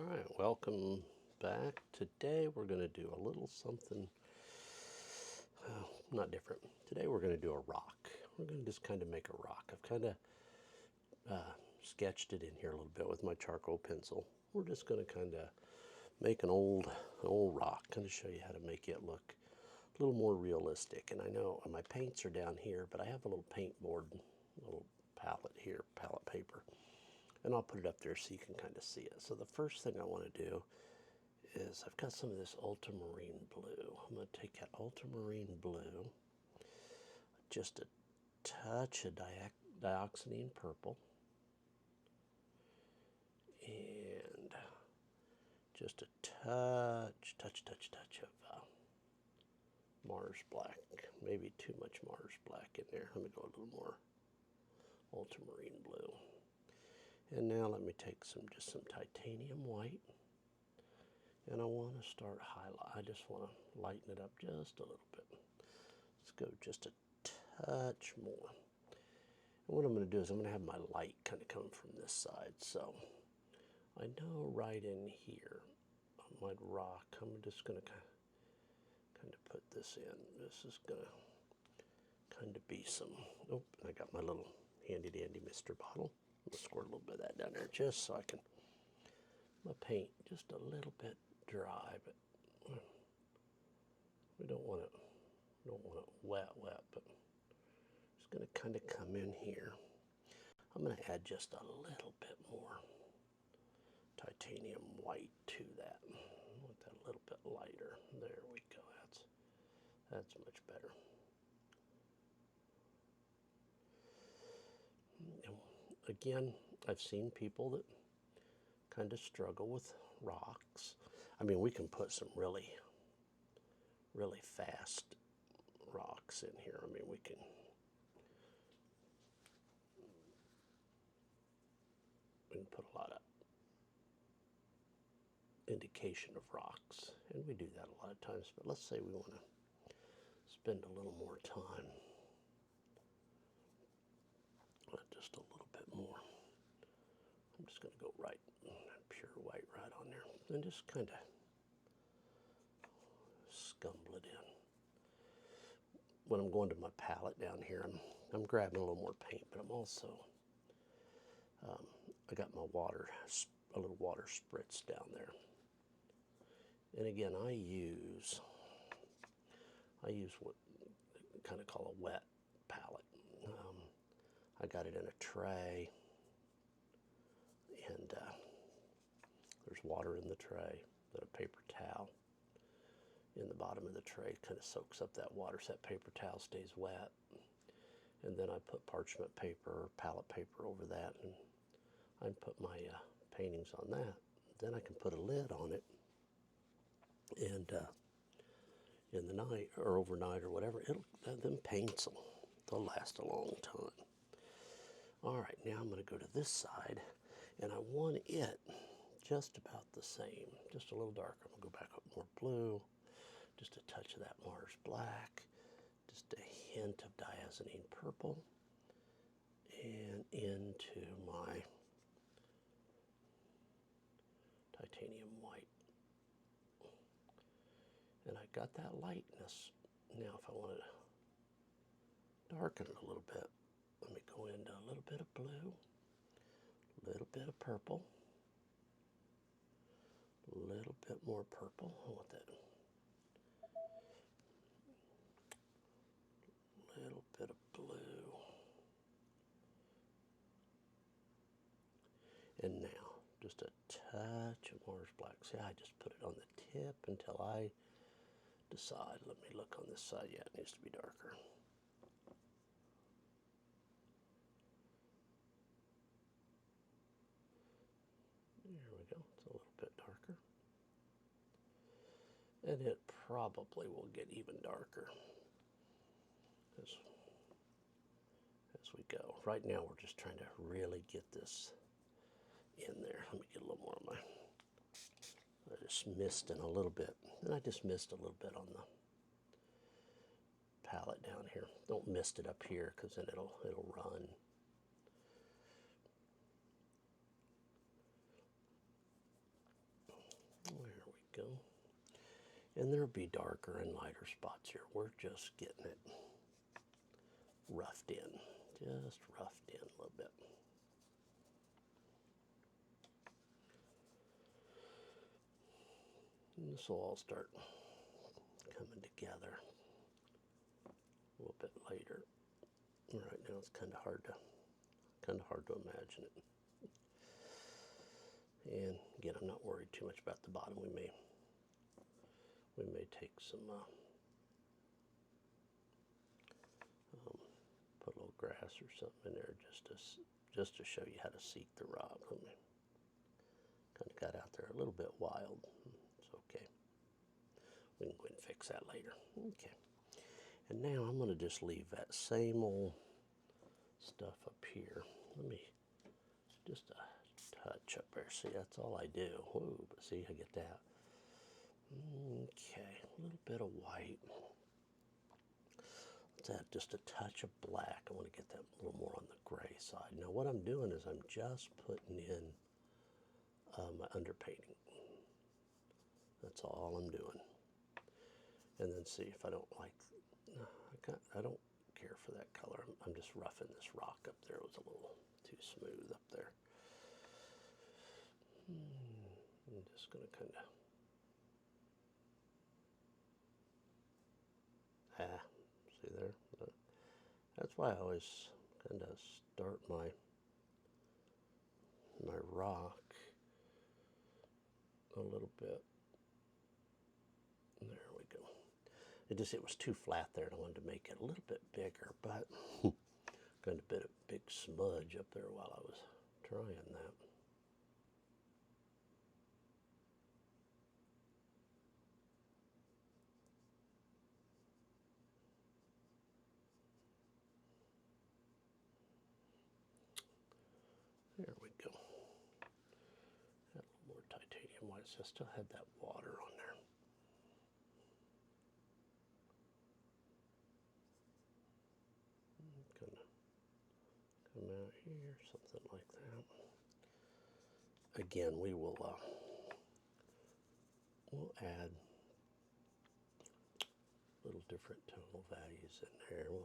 Alright, welcome back. Today we're going to do a little something not different. Today we're going to do a rock. We're going to just kind of make a rock. I've kind of sketched it in here a little bit with my charcoal pencil. We're just going to kind of make an old rock, kind of show you how to make it look a little more realistic. And I know my paints are down here, but I have a little paint board, a little palette here, palette paper. And I'll put it up there so you can kind of see it. So the first thing I want to do is I've got some of this ultramarine blue. I'm going to take that ultramarine blue, just a touch of dioxazine purple, and just a touch of Mars black. Maybe too much Mars black in there. Let me go a little more ultramarine blue. And now let me take just some titanium white, and I want to start highlight. I just want to lighten it up just a little bit. Let's go just a touch more. And what I'm going to do is I'm going to have my light kind of come from this side. So I know right in here on my rock, I'm just going to kind of put this in. This is going to kind of be some, oh, I got my little handy dandy mister bottle. I'm going to squirt a little bit of that down there just so I can, my paint just a little bit dry, but we don't want it wet, but it's going to kind of come in here. I'm going to add just a little bit more titanium white to that. I want that a little bit lighter. There we go. That's much better. Again, I've seen people that kind of struggle with rocks. I mean, we can put some really fast rocks in here. I mean, we can put a lot of indication of rocks, and we do that a lot of times. But let's say we want to spend a little more time, just a little bit more. I'm just going to go right, pure white right on there, and just kind of scumble it in. When I'm going to my palette down here, I'm grabbing a little more paint, but I'm also, I got my water, a little water spritz down there. And again, I use what I kind of call a wet palette. I got it in a tray, and there's water in the tray, then a paper towel in the bottom of the tray kind of soaks up that water so that paper towel stays wet. And then I put parchment paper, palette paper over that, and I put my paintings on that. Then I can put a lid on it, and in the night or overnight or whatever, them paints they'll last a long time. All right, now I'm going to go to this side, and I want it just about the same, just a little darker. I'm going to go back up more blue, just a touch of that Mars black, just a hint of diazonine purple, and into my titanium white. And I got that lightness. Now if I want to darken it a little bit, let me go into a little bit of blue, a little bit of purple, a little bit more purple. I want that. Little bit of blue. And now, just a touch of Mars black. See, I just put it on the tip until I decide. Let me look on this side. Yeah, it needs to be darker. There we go. It's a little bit darker. And it probably will get even darker as we go. Right now we're just trying to really get this in there. Let me get a little more of my, I just missed in a little bit. And I just missed a little bit on the palette down here. Don't mist it up here because then it'll run. And there'll be darker and lighter spots here. We're just getting it roughed in. Just roughed in a little bit. And this will all start coming together a little bit later. Right now it's kind of hard to imagine it. And again, I'm not worried too much about the bottom. We may take some put a little grass or something in there just to show you how to seek the rock. Let me kind of got out there a little bit wild. It's okay. We can go ahead and fix that later. Okay. And now I'm going to just leave that same old stuff up here. Let me just a touch up there. See, that's all I do. Ooh, but see, I get that. Okay, a little bit of white. Let's add just a touch of black. I want to get that a little more on the gray side. Now what I'm doing is I'm just putting in my underpainting. That's all I'm doing. And then see if I don't like, I don't care for that color. I'm just roughing this rock up there. It was a little too smooth up there. I'm just going to kind of, see there? That's why I always kind of start my rock a little bit. There we go. It was too flat there, and I wanted to make it a little bit bigger, but kind of a big smudge up there while I was trying that. There we go. Add a little more titanium white, so I still had that water on there. Gonna come out here, something like that. Again, we'll add little different tonal values in there.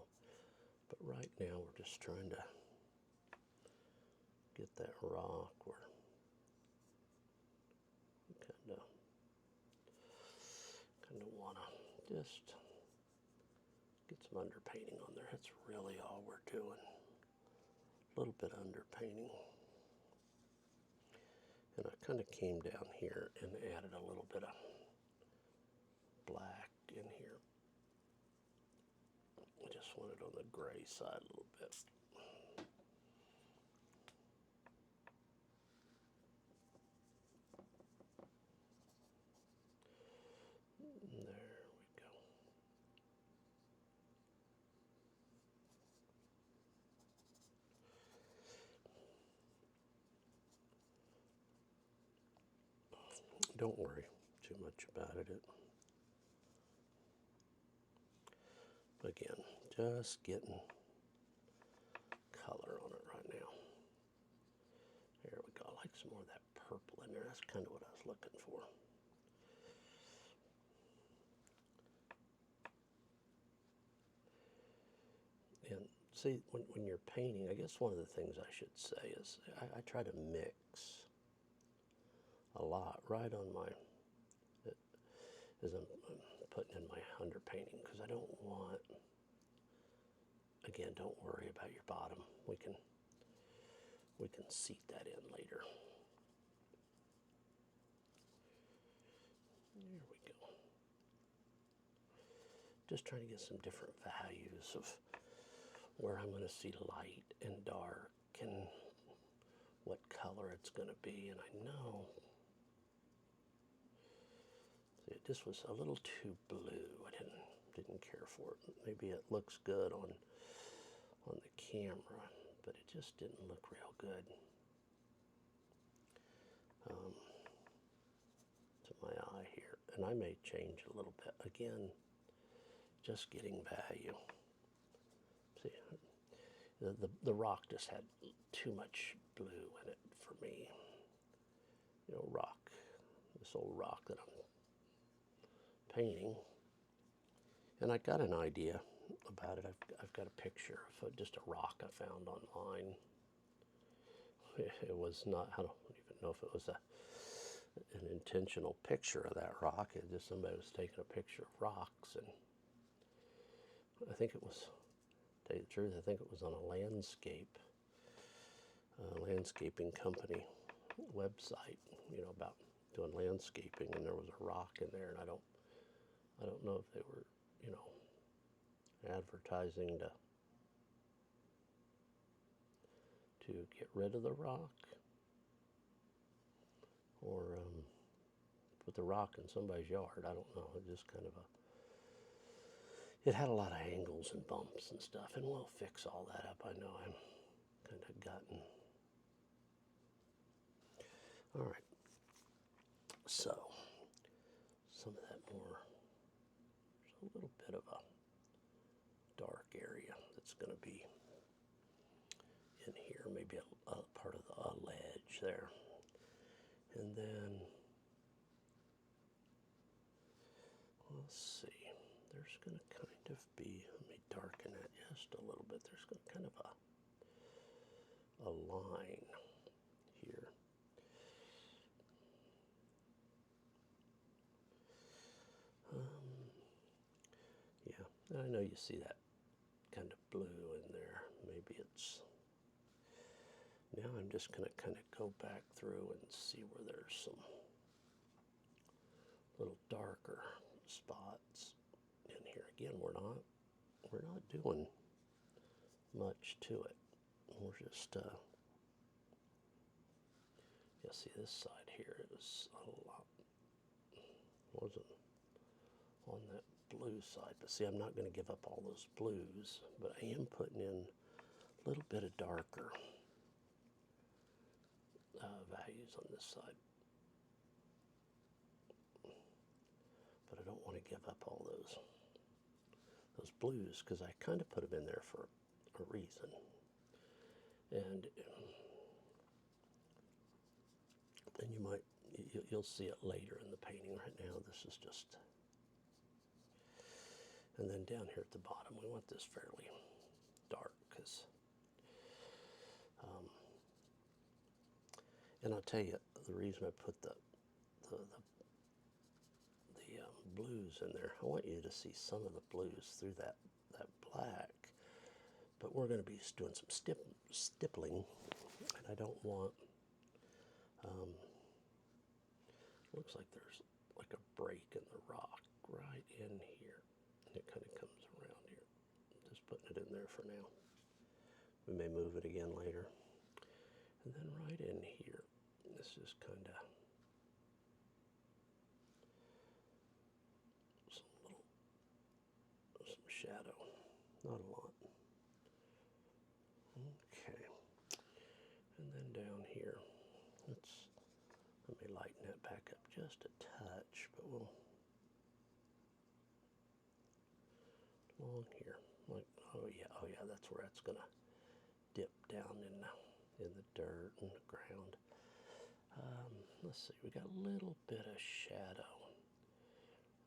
But right now we're just trying to get that rock where we kind of want to just get some underpainting on there. That's really all we're doing. A little bit of underpainting. And I kind of came down here and added a little bit of black in here. I just want it on the gray side a little bit. There we go. Don't worry too much about it. Again, just getting color on it right now. There we go. I like some more of that purple in there. That's kind of what I was looking for. And see, when you're painting, I guess one of the things I should say is I try to mix a lot right on my, as I'm putting in my underpainting, because I don't want, again, don't worry about your bottom. We can seat that in later. There we go. Just trying to get some different values of where I'm going to see light and dark and what color it's going to be. And I know this was a little too blue. I didn't care for it. Maybe it looks good on the camera, but it just didn't look real good to my eye here. And I may change a little bit. Again, just getting value. See, the rock just had too much blue in it for me. You know, rock, this old rock that I'm painting, and I got an idea about it. I've got a picture of just a rock I found online. It was not, I don't even know if it was an intentional picture of that rock. It just somebody was taking a picture of rocks, and I think it was, to tell you the truth, I think it was on a landscaping company website, you know, about doing landscaping, and there was a rock in there, and I don't know if they were, you know, advertising to get rid of the rock, or put the rock in somebody's yard. I don't know. It just kind of it had a lot of angles and bumps and stuff, and we'll fix all that up. I know I'm kind of gotten. All right. So, some of that more, there's a little bit of a dark area that's going to be in here, maybe a part of the ledge there. And then, let's see, there's going to kind of be, let me darken that just a little bit. There's going to kind of a line here. Yeah, I know you see that kind of blue in there. Maybe it's, now I'm just going to kind of go back through and see where there's some little darker spots in here. Again, we're not doing much to it. We're just, you see this side here is a lot, wasn't on that blue side, but see, I'm not going to give up all those blues, but I am putting in a little bit of darker values on this side, but I don't want to give up all those blues, because I kind of put them in there for a reason. And then you'll see it later in the painting. Right now this is just, and then down here at the bottom we want this fairly dark, because and I'll tell you the reason I put the blues in there. I want you to see some of the blues through that black, but we're going to be doing some stippling, and I don't want, looks like there's like a break in the rock right in here, and it kind of comes around here. Just putting it in there for now. We may move it again later. And then right in here, this is kind of some shadow, not a lot. Okay, and then down here, let me lighten that back up just a touch, but we'll along here, like, oh yeah, that's where it's gonna dip down in the dirt and the ground. Let's see, we got a little bit of shadow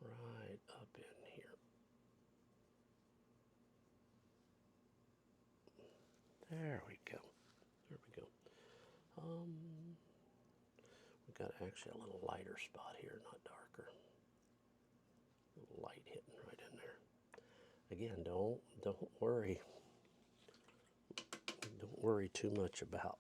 right up in here. There we go. There we go. We got actually a little lighter spot here, not darker. A little light hitting right in there. Again, don't worry. Don't worry too much about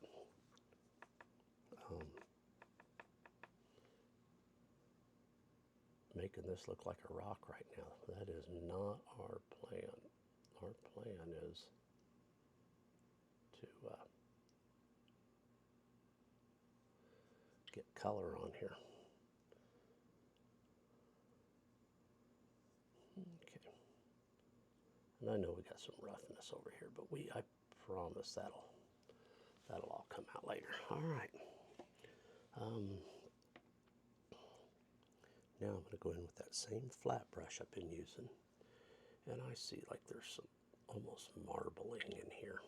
making this look like a rock right now. That is not our plan. Our plan is to get color on here. Okay. And I know we got some roughness over here, but I promise that'll all come out later. All right. Now I'm going to go in with that same flat brush I've been using, and I see like there's some almost marbling in here.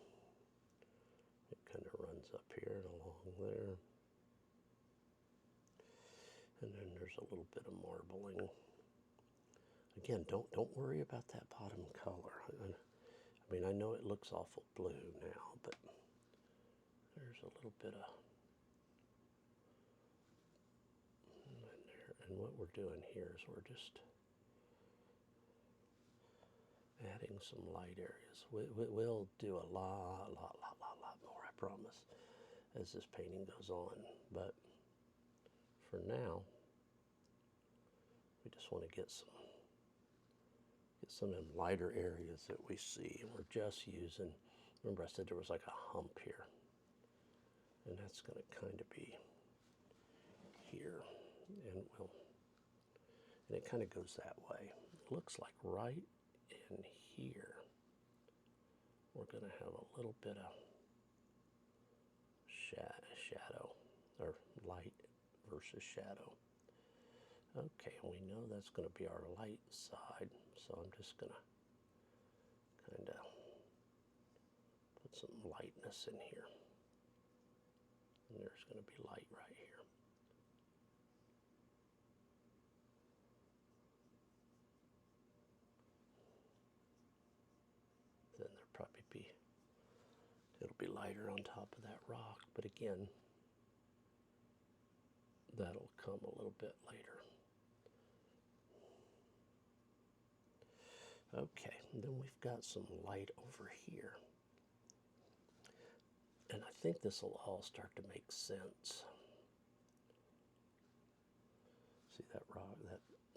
It kind of runs up here and along there, and then there's a little bit of marbling Again, don't worry about that bottom color. I mean, I know it looks awful blue now, but there's a little bit of in there. And what we're doing here is we're just adding some light areas. We'll do a lot more, I promise, as this painting goes on. But for now, we just want to get some of them lighter areas that we see. And we're just using, remember I said there was like a hump here. And that's going to kind of be here. And it kind of goes that way. It looks like right in here, we're going to have a little bit of shadow, or light versus shadow. Okay, and we know that's going to be our light side, so I'm just going to kind of put some lightness in here. And there's going to be light right here. Then there'll probably be, it'll be lighter on top of that rock, but again, that'll come a little bit later. Okay, and then we've got some light over here. And I think this will all start to make sense. See that rock,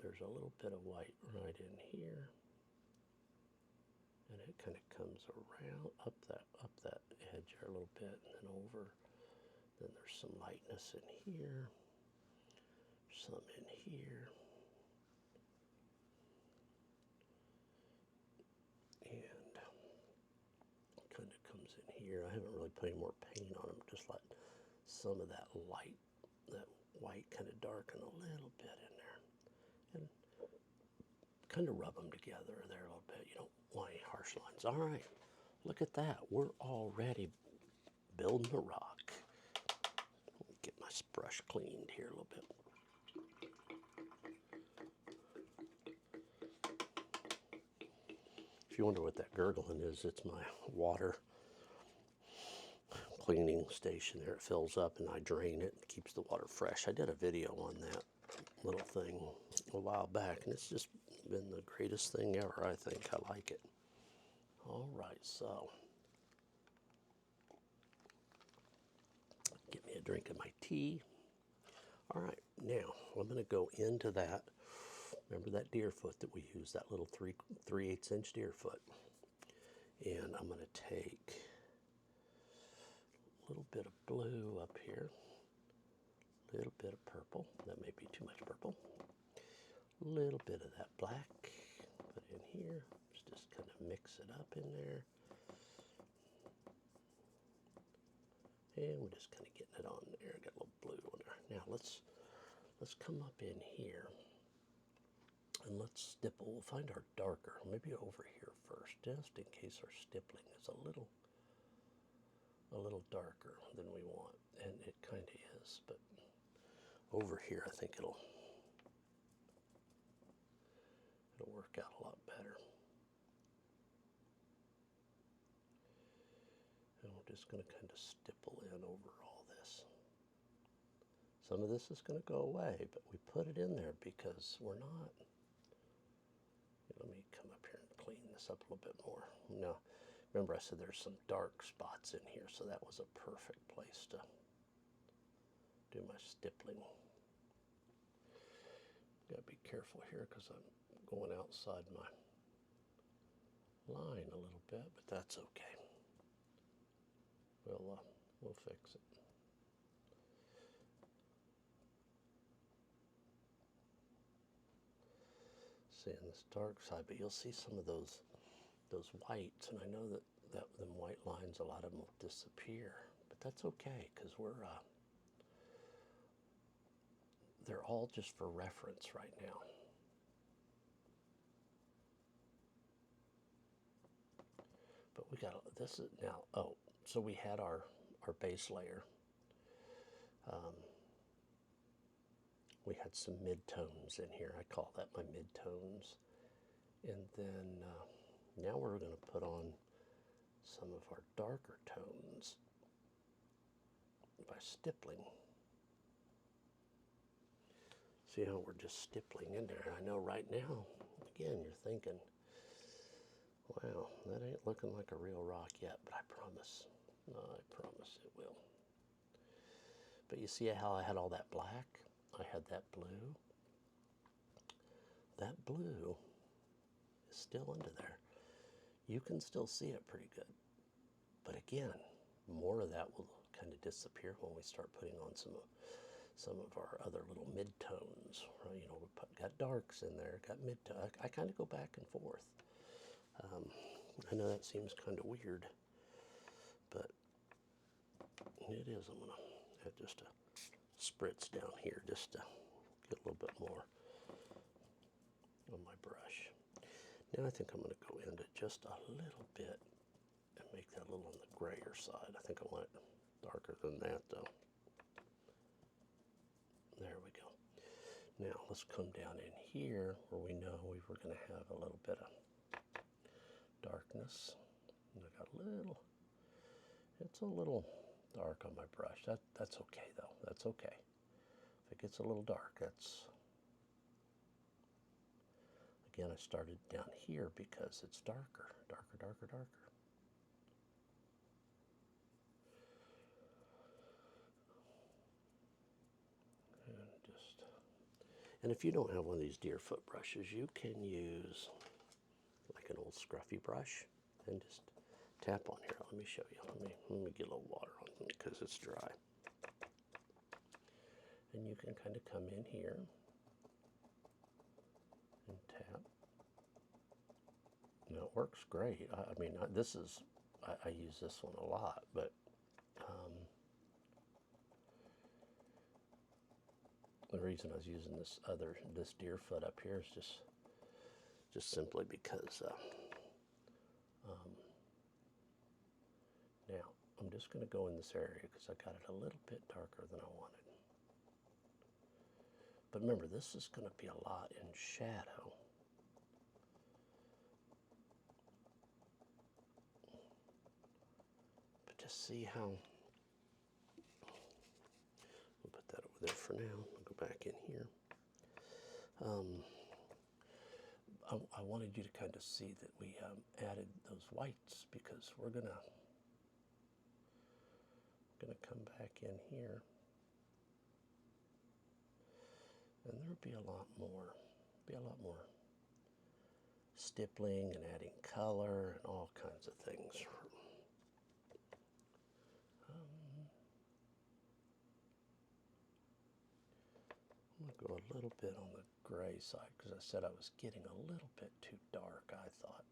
there's a little bit of white right in here. And it kind of comes around, up that edge here a little bit, and then over. Then there's some lightness in here, some in here. And kind of comes in here. I haven't really put any more paint on them, just let some of that light, that white kind of darken a little bit in there. And kind of rub them together there a little bit. You don't want any harsh lines. All right, look at that. We're already building the rock. Get my brush cleaned here a little bit. If you wonder what that gurgling is, it's my water cleaning station there. It fills up and I drain it. It keeps the water fresh. I did a video on that little thing a while back, and it's just been the greatest thing ever, I think. I like it. All right, so get me a drink of my tea. All right, now I'm going to go into that. Remember that deer foot that we used, that little 3/8 inch deer foot. And I'm going to take a little bit of blue up here, a little bit of purple. That may be too much purple. A little bit of that black, put in here. Just kind of mix it up in there. And we're just kind of getting it on there. Got a little blue on there. Now let's come up in here and let's stipple. We'll find our darker, maybe over here first, just in case our stippling is a little darker than we want. And it kind of is, but over here I think it'll work out a lot better. And we're just going to kind of stipple in over all this. Some of this is going to go away, but we put it in there because we're not. Let me come up here and clean this up a little bit more. Now, remember I said there's some dark spots in here, so that was a perfect place to do my stippling. Gotta be careful here because I'm going outside my line a little bit, but that's okay. We'll fix it. See on this dark side, but you'll see some of those whites, and I know that them white lines, a lot of them will disappear, but that's okay because they're all just for reference right now. But we got, this is now, oh, so we had our base layer. We had some mid-tones in here. I call that my mid-tones. And then now we're going to put on some of our darker tones by stippling. See how we're just stippling in there. I know right now, again, you're thinking, wow, that ain't looking like a real rock yet, but I promise it will. But you see how I had all that black? I had that blue. That blue is still under there. You can still see it pretty good. But again, more of that will kind of disappear when we start putting on some of our other little mid-tones. Right? You know, got darks in there, got mid-tones. I kind of go back and forth. I know that seems kind of weird, but it is. I'm going to add just a spritz down here just to get a little bit more on my brush. Now I think I'm going to go into just a little bit and make that a little on the grayer side. I think I want it darker than that though. There we go. Now let's come down in here where we know we were going to have a little bit of darkness. And I got a little, it's a little dark on my brush. That's okay though. That's okay. If it gets a little dark, that's, again, I started down here because it's darker, darker, darker, darker. And if you don't have one of these Deerfoot brushes, you can use like an old scruffy brush and just tap on here. Let me show you. Let me get a little water on it because it's dry. And you can kind of come in here and tap. Now it works great. I mean, this is, I use this one a lot, but the reason I was using this Deerfoot up here is just simply because now I'm just going to go in this area because I got it a little bit darker than I wanted. But remember, this is going to be a lot in shadow. But just see how, we'll put that over there for now. I'll go back in here. I wanted you to kind of see that we added those whites because we're gonna come back in here, and there'll be a lot more stippling and adding color and all kinds of things. I'm going to go a little bit on the gray side because I said I was getting a little bit too dark, I thought.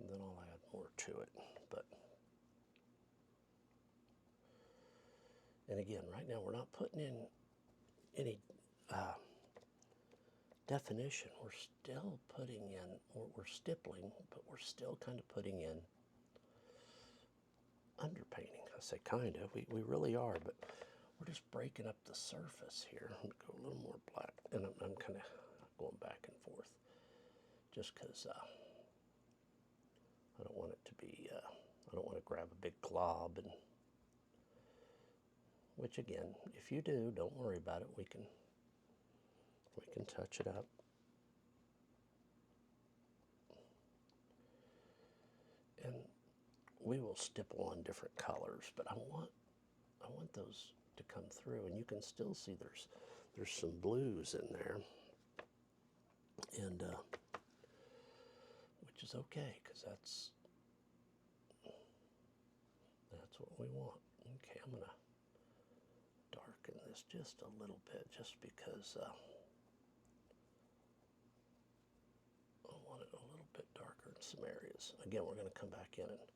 And then I'll add more to it. And again, right now we're not putting in any definition. We're still putting in, we're stippling, but we're still kind of putting in underpainting. I say kind of, we really are, but we're just breaking up the surface here. I'm going to go a little more black, and I'm kind of going back and forth just because I don't want it to be, I don't want to grab a big glob, and which again, if you do, don't worry about it. We can touch it up. And we will stipple on different colors, but I want those to come through, and you can still see there's some blues in there, and which is okay because that's what we want. Okay, I'm gonna darken this just a little bit, just because I want it a little bit darker in some areas. Again, we're gonna come back in and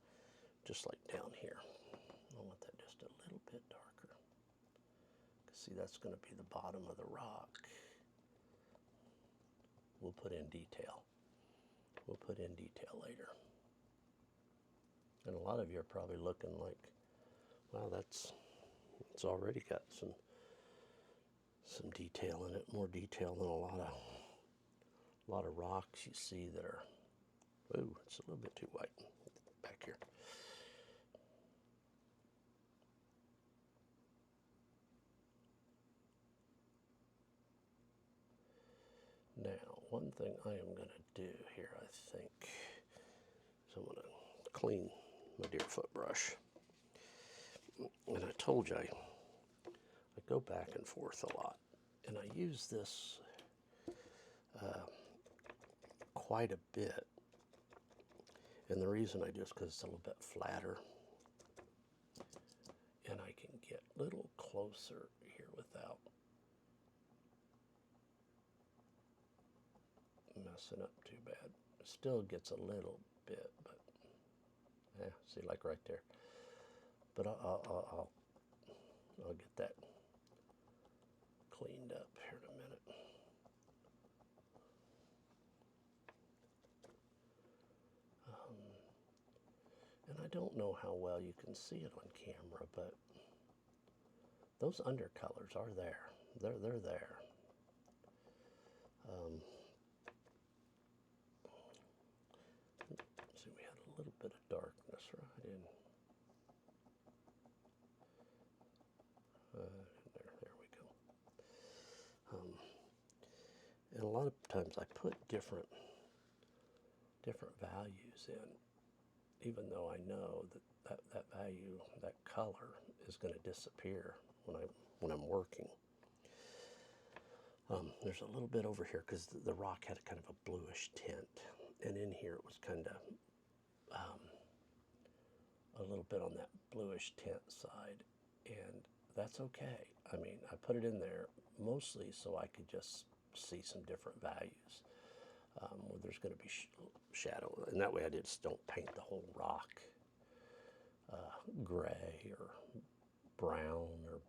just like down here, I want that just a little bit darker. See, that's going to be the bottom of the rock. We'll put in detail. We'll put in detail later. And a lot of you are probably looking like, wow, it's already got some detail in it, more detail than a lot of rocks you see that are, ooh, it's a little bit too white back here. Now, one thing I am going to do here, I think, is I'm going to clean my Deerfoot brush. And I told you I go back and forth a lot. And I use this quite a bit. And the reason I do is because it's a little bit flatter. And I can get a little closer here without messing up too bad. It still gets a little bit, but yeah, see, like right there. But I'll get that cleaned up here in a minute. And I don't know how well you can see it on camera, but those undercolors are there. They're there. See, we had a little bit of darkness right in. There we go. And a lot of times I put different values in, even though I know that value, that color, is going to disappear when I'm working. There's a little bit over here because the rock had kind of a bluish tint, and in here it was kind of a little bit on that bluish tint side, and that's okay. I mean, I put it in there mostly so I could just see some different values where there's going to be shadow, and that way I just don't paint the whole rock gray or brown or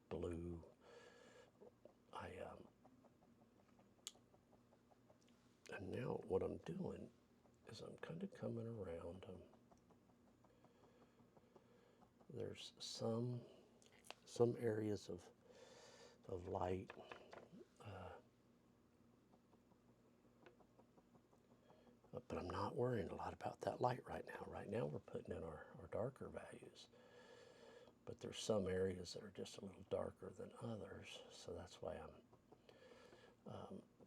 blue. And now what I'm doing is I'm kind of coming around them. There's some areas of light but I'm not worrying a lot about that light right now. Right now we're putting in our darker values. But there's some areas that are just a little darker than others, so that's why I'm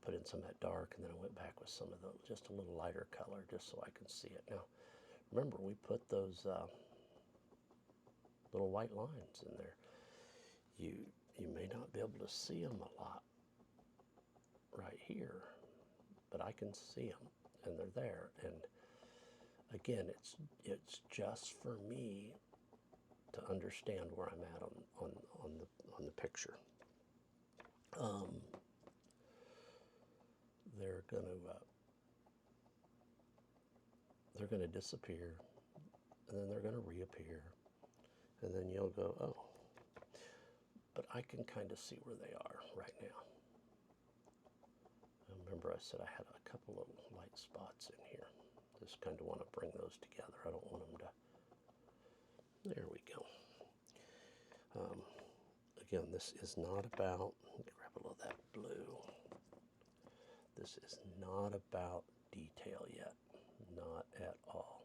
put in some of that dark, and then I went back with some of the just a little lighter color just so I can see it. Now, remember, we put those little white lines in there. You may not be able to see them a lot right here, but I can see them, and they're there. And again, it's just for me to understand where I'm at on the picture. They're gonna disappear, and then they're gonna reappear, and then you'll go, oh. But I can kind of see where they are right now. Remember, I said I had a couple little light spots in here. Just kind of want to bring those together. I don't want them to. There we go. Again, this is not about, grab a little of that blue. This is not about detail yet, not at all.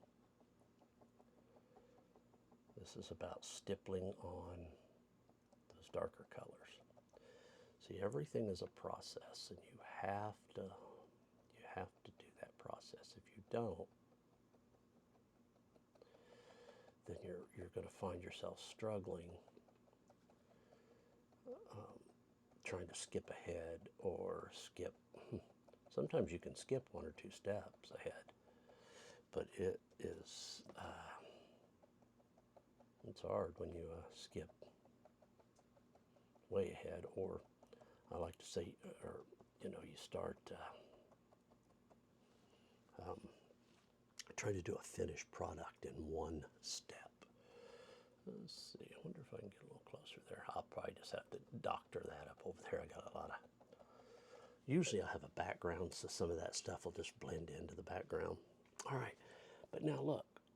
This is about stippling on those darker colors. See, everything is a process, and you have to do that process. If you don't, then you're going to find yourself struggling, trying to skip ahead or skip. Sometimes you can skip one or two steps ahead, but it is it's hard when you skip way ahead, or I like to say, or you start trying to do a finished product in one step. Let's see, I wonder if I can get a little closer there. I'll probably just have to doctor that up over there. I got a lot of, usually I have a background, so some of that stuff will just blend into the background. All right, but now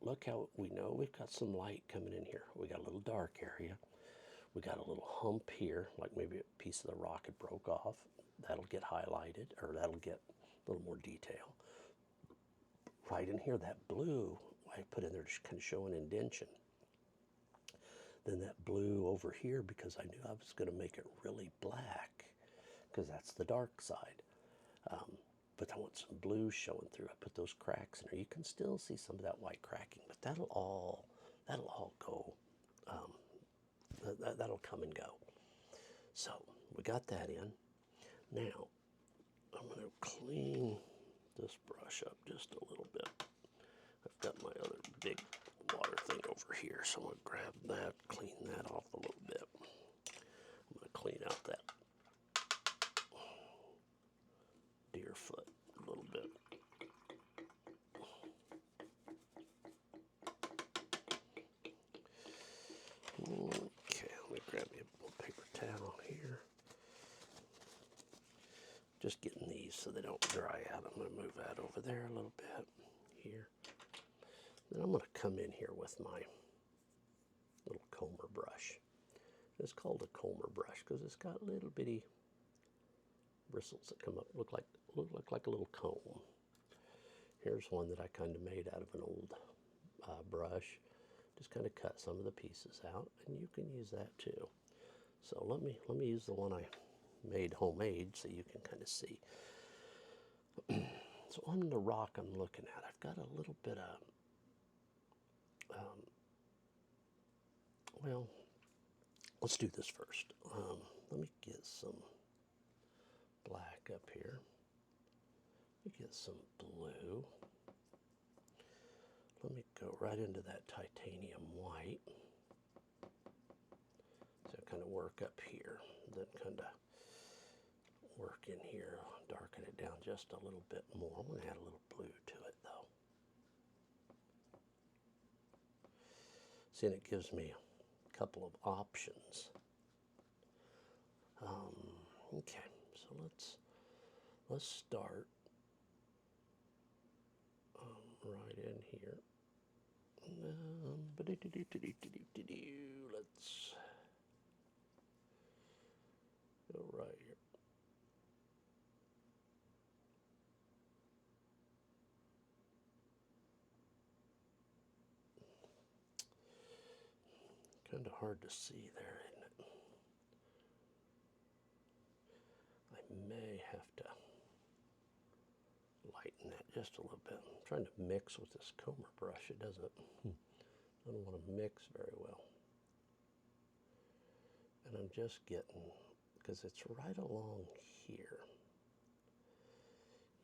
look how we know we've got some light coming in here. We got a little dark area. We got a little hump here, like maybe a piece of the rock had broke off. That'll get highlighted, or that'll get a little more detail. Right in here, that blue I put in there just kind of show an indentation. Then that blue over here, because I knew I was going to make it really black, because that's the dark side. But I want some blue showing through. I put those cracks in there. You can still see some of that white cracking, but that'll all go. That'll come and go. So we got that in. Now I'm going to clean this brush up just a little bit. I've got my other big water thing over here, so I'm going to grab that, clean that off a little bit. I'm going to clean out that deer foot a little bit. Okay, let me grab me a little paper towel here. Just getting these so they don't dry out. I'm going to move that over there a little bit here. Then I'm going to come in here with my little comber brush. It's called a comber brush because it's got little bitty bristles that come up, look like a little comb. Here's one that I kind of made out of an old brush. Just kind of cut some of the pieces out, and you can use that too. So let me use the one I made homemade so you can kind of see. So on the rock I'm looking at, I've got a little bit of, well, let's do this first. Let me get some black up here. Let me get some blue. Let me go right into that titanium white. So kind of work up here, then kind of work in here, darken it down just a little bit more. I'm going to add a little blue to it though. See, and it gives me a couple of options. Okay, so let's start right in here. Let's go right here. Kind of hard to see there, isn't it? I may have to lighten that just a little bit. I'm trying to mix with this comber brush. It doesn't, I don't want to mix very well. And I'm just getting, because it's right along here.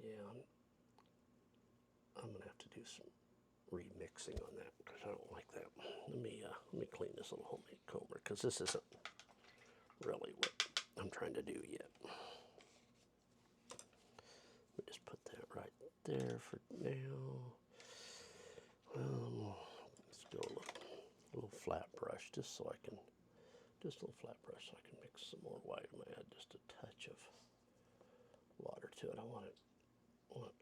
Yeah, I'm going to have to do some remixing on that because I don't like that. Let me clean this little homemade comber because this isn't really what I'm trying to do yet. Let me just put that right there for now. Let's do a little flat brush just so I can, just a little flat brush so I can mix some more white. I'm gonna add just a touch of water to it. I want it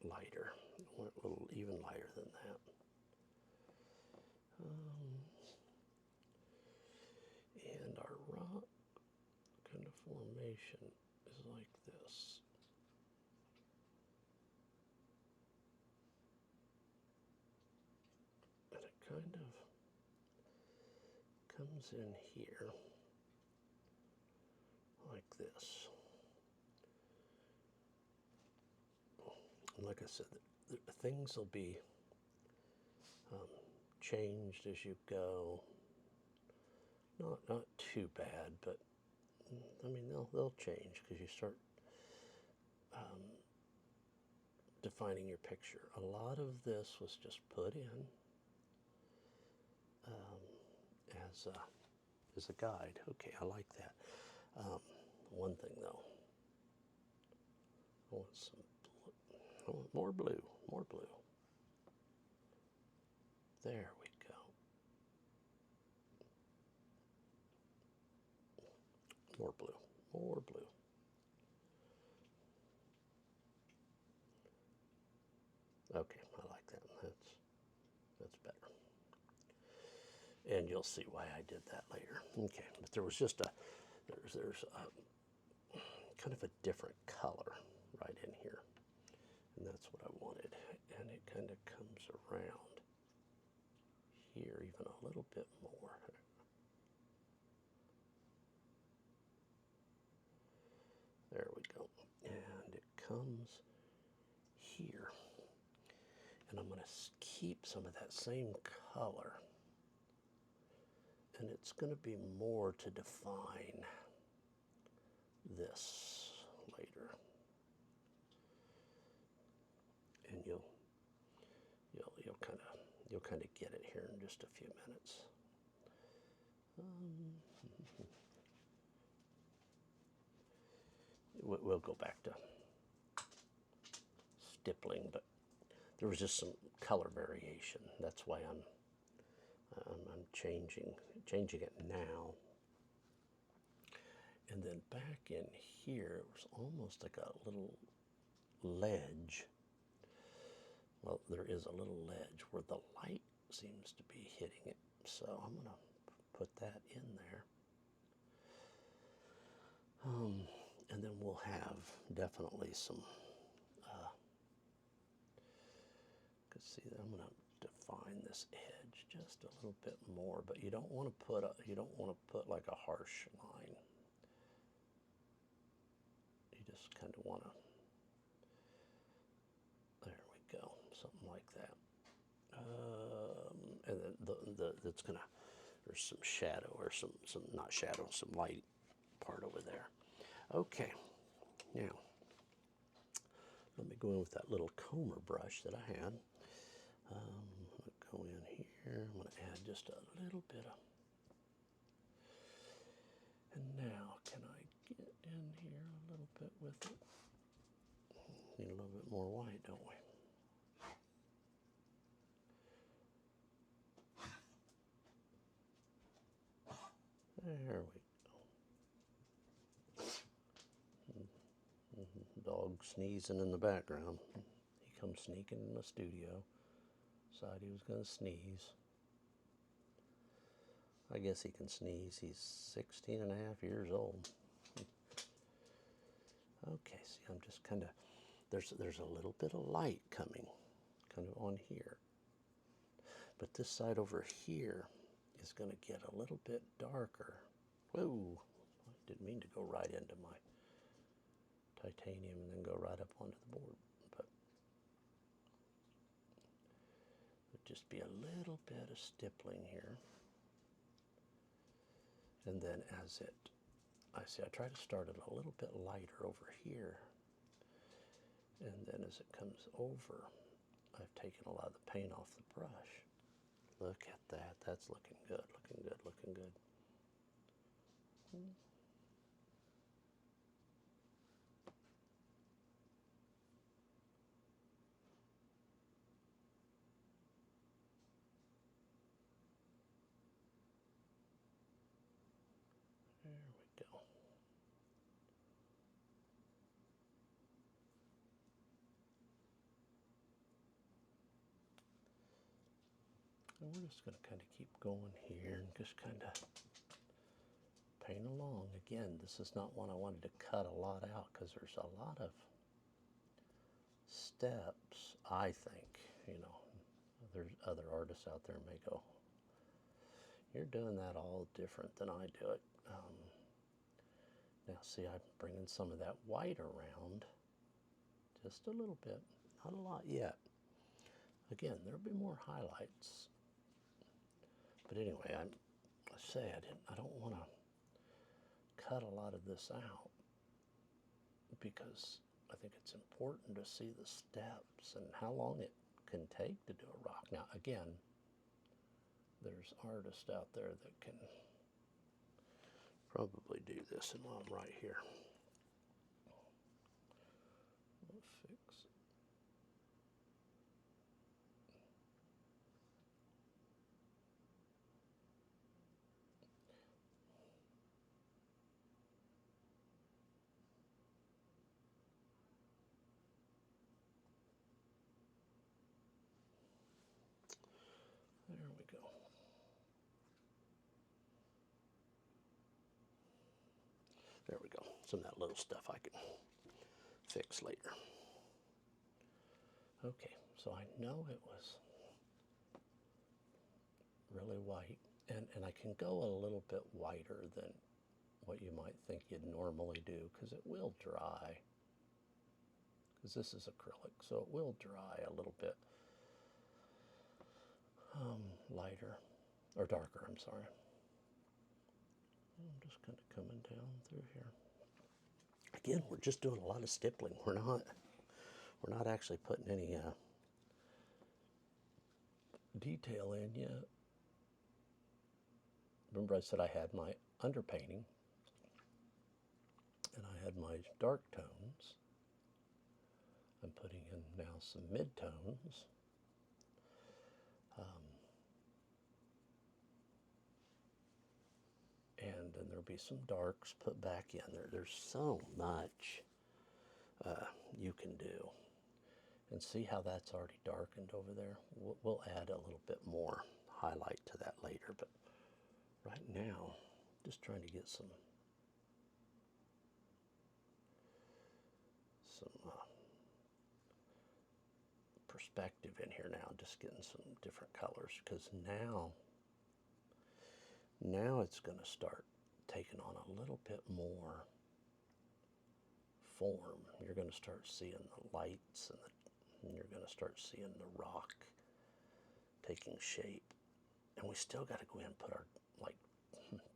lighter. I want it a little even lighter than that. And our rock kind of formation is like this. And it kind of comes in here like this. And like I said, the things will be changed as you go. Not too bad, but I mean they'll change because you start defining your picture. A lot of this was just put in as a guide. Okay, I like that. One thing though, I want more blue, more blue. There we go. More blue, more blue. Okay, I like that. That's better. And you'll see why I did that later. Okay, but there was just there's a, kind of a different color right in here. And that's what I wanted. And it kind of comes around here even a little bit more. There we go. And it comes here. And I'm going to keep some of that same color. And it's going to be more to define this later. And you'll kind of get it here in just a few minutes. We'll go back to stippling, but there was just some color variation. That's why I'm changing it now. And then back in here, it was almost like a little ledge. Well, there is a little ledge where the light seems to be hitting it. So I'm going to put that in there. And then we'll have definitely some, see, I'm going to define this edge just a little bit more, but you don't want to put like a harsh line. You just kind of want to, there we go, something like that. And then that's gonna, there's some shadow or some not shadow, some light part over there. Okay, now let me go in with that little comber brush that I had. I'm gonna go in here. I'm gonna add just a little bit of. And now, can I get in here a little bit with it? Need a little bit more white, don't we? There we go. Dog sneezing in the background. He comes sneaking in the studio. Decided he was going to sneeze. I guess he can sneeze. He's 16 and a half years old. Okay, see, I'm just kind of, there's a little bit of light coming, kind of on here. But this side over here is going to get a little bit darker. Whoa, I didn't mean to go right into my titanium and then go right up onto the board. But it'd just be a little bit of stippling here. And then as it, I try to start it a little bit lighter over here. And then as it comes over, I've taken a lot of the paint off the brush. Look at that. That's looking good, looking good, looking good. There we go. And we're just going to kind of keep going here and just kind of paint along. Again, this is not one I wanted to cut a lot out because there's a lot of steps, I think. You know, there's other artists out there may go, you're doing that all different than I do it. Now see, I'm bringing some of that white around just a little bit, not a lot yet. Again, there'll be more highlights. But anyway, I don't want to cut a lot of this out because I think it's important to see the steps and how long it can take to do a rock. Now, again, there's artists out there that can probably do this, and while I'm right here, we'll fix it. There we go. There we go. Some of that little stuff I can fix later. Okay, so I know it was really white, and I can go a little bit whiter than what you might think you'd normally do, because it will dry, because this is acrylic, so it will dry a little bit lighter, or darker, I'm sorry. I'm just kind of coming down through here. Again, we're just doing a lot of stippling. We're not actually putting any detail in yet. Remember I said I had my underpainting and I had my dark tones. I'm putting in now some mid-tones. And then there'll be some darks put back in there. There's so much you can do. And see how that's already darkened over there? We'll add a little bit more highlight to that later, but right now, just trying to get some perspective in here now, just getting some different colors, because now it's going to start taking on a little bit more form. You're going to start seeing the lights, and you're going to start seeing the rock taking shape. And we still got to go in and put our like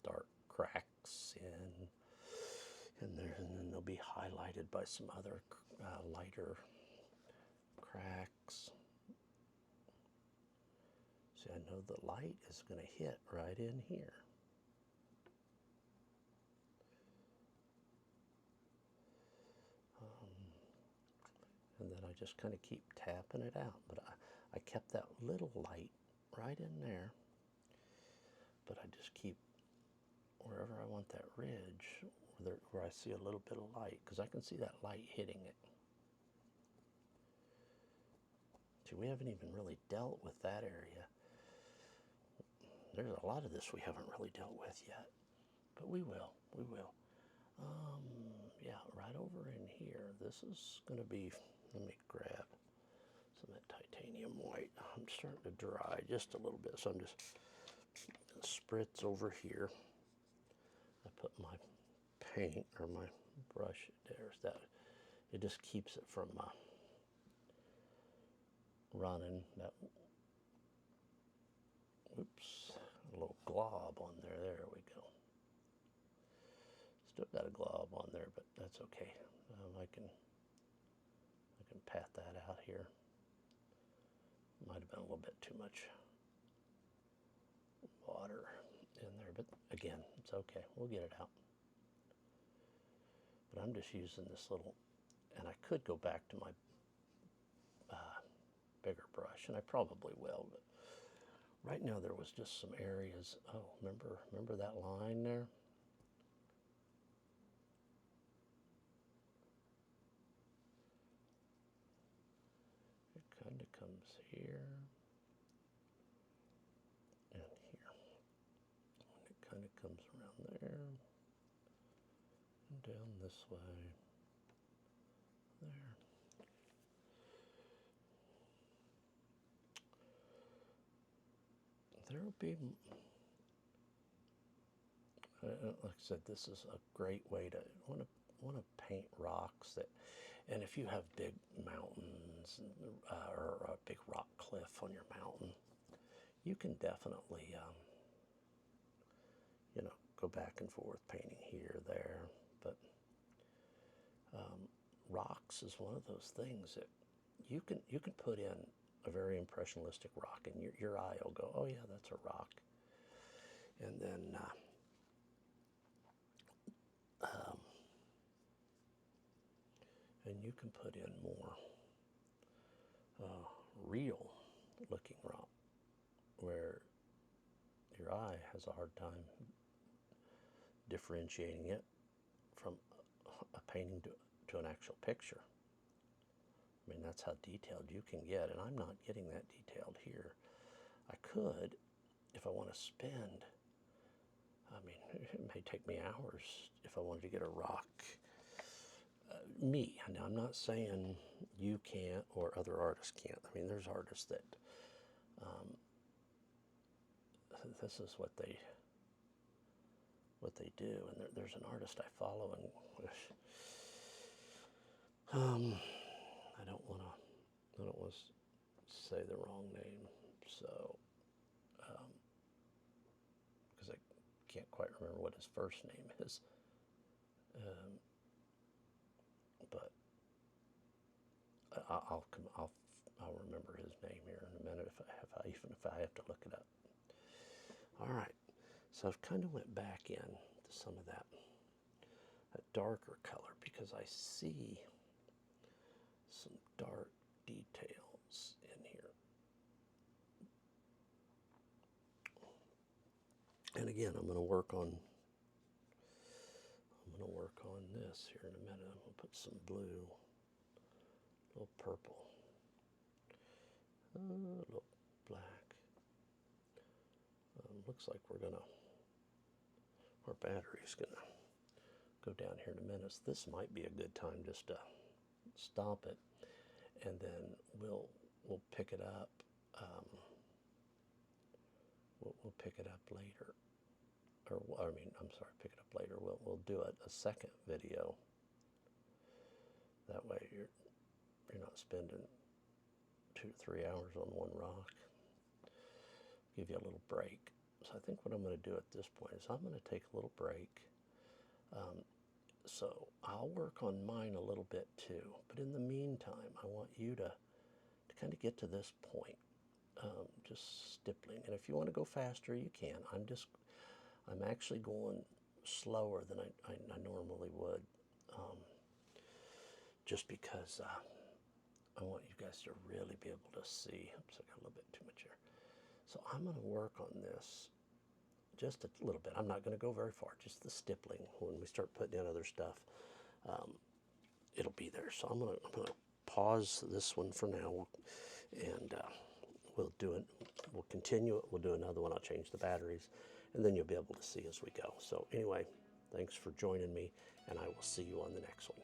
dark cracks in there, and then they'll be highlighted by some other lighter cracks. See, I know the light is going to hit right in here. And then I just kind of keep tapping it out. But I kept that little light right in there. But I just keep, wherever I want that ridge, where I see a little bit of light, because I can see that light hitting it. See, we haven't even really dealt with that area. There's a lot of this we haven't really dealt with yet, but we will. Yeah, right over in here. This is going to be, let me grab some of that titanium white. I'm starting to dry just a little bit, so I'm just going to spritz over here. I put my paint, or my brush, there's that. It just keeps it from running. That, oops, a little glob on there. There we go. Still got a glob on there, but that's okay. I can pat that out here. Might have been a little bit too much water in there, but again, it's okay. We'll get it out. But I'm just using this little, and I could go back to my bigger brush, and I probably will, but right now there was just some areas. Oh, remember that line there? It kind of comes here and here, and it kind of comes around there and down this way, there. There'll be, like I said, this is a great way to want to paint rocks that, and if you have big mountains or a big rock cliff on your mountain, you can definitely you know, go back and forth painting here, there, but rocks is one of those things that you can put in a very impressionistic rock, and your eye will go, oh yeah, that's a rock. And then and you can put in more real looking rock, where your eye has a hard time differentiating it from a painting to an actual picture. I mean, that's how detailed you can get, and I'm not getting that detailed here. I could, if I want to spend mean, it may take me hours if I wanted to get a rock. Me, now I'm not saying you can't or other artists can't. I mean, there's artists that this is what they do, and there's an artist I follow, and I don't want to say the wrong name, so because I can't quite remember what his first name is, but I'll remember his name here in a minute if I have to look it up. All right, so I've kind of went back in to some of that darker color because I see some dark details in here. And again, I'm going to work on this here in a minute. I'm going to put some blue, a little purple, a little black. Looks like our battery's gonna go down here in a minute. So this might be a good time just to stop it, and then we'll pick it up. We'll pick it up later, or pick it up later. We'll do a second video. That way you're not spending 2 to 3 hours on one rock. Give you a little break. So I think what I'm going to do at this point is I'm going to take a little break. So I'll work on mine a little bit too. But in the meantime, I want you to kind of get to this point, just stippling. And if you want to go faster, you can. I'm actually going slower than I normally would, just because I want you guys to really be able to see. Oops, I got a little bit too much here. So I'm going to work on this just a little bit. I'm not going to go very far, just the stippling. When we start putting in other stuff, it'll be there. So I'm going to pause this one for now, and we'll continue it. We'll do another one. I'll change the batteries, and then you'll be able to see as we go. So anyway, thanks for joining me, and I will see you on the next one.